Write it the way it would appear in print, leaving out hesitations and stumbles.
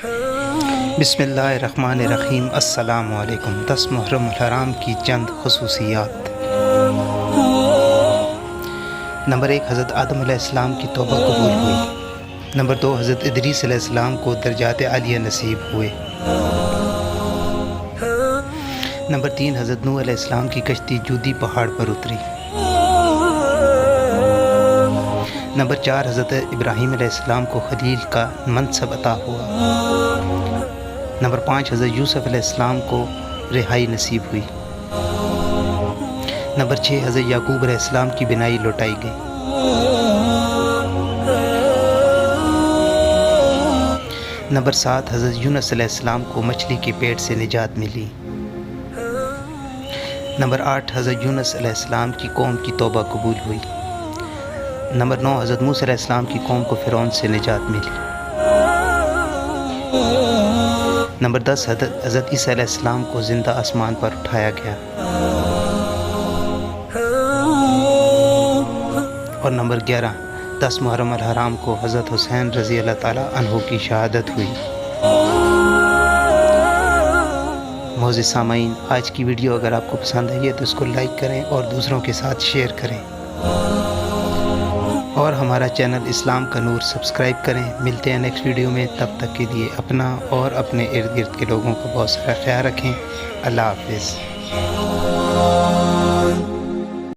بسم اللہ الرحمن الرحیم۔ السلام علیکم۔ 10 محرم الحرام کی چند خصوصیات۔ نمبر 1، حضرت آدم علیہ السلام کی توبہ قبول ہوئی۔ نمبر 2، حضرت ادریس علیہ السلام کو درجات عالیہ نصیب ہوئے۔ نمبر 3، حضرت نوح علیہ السلام کی کشتی جودی پہاڑ پر اتری۔ نمبر 4، حضرت ابراہیم علیہ السلام کو خلیل کا منصب عطا ہوا۔ نمبر 5، حضرت یوسف علیہ السلام کو رہائی نصیب ہوئی۔ نمبر 6، حضرت یعقوب علیہ السلام کی بینائی لوٹائی گئی۔ نمبر 7، حضرت یونس علیہ السلام کو مچھلی کے پیٹ سے نجات ملی۔ نمبر 8، حضرت یونس علیہ السلام کی قوم کی توبہ قبول ہوئی۔ نمبر 9، حضرت موسیٰ علیہ السلام کی قوم کو فرعون سے نجات ملی۔ نمبر 10، حضرت عیسیٰ علیہ السلام کو زندہ آسمان پر اٹھایا گیا۔ اور نمبر 11، 10 محرم الحرام کو حضرت حسین رضی اللہ تعالیٰ عنہ کی شہادت ہوئی۔ معزز سامعین، آج کی ویڈیو اگر آپ کو پسند آئی ہے تو اس کو لائک کریں اور دوسروں کے ساتھ شیئر کریں، اور ہمارا چینل اسلام کا نور سبسکرائب کریں۔ ملتے ہیں نیکسٹ ویڈیو میں، تب تک کے لیے اپنا اور اپنے ارد گرد کے لوگوں کا بہت سارا خیال رکھیں۔ اللہ حافظ۔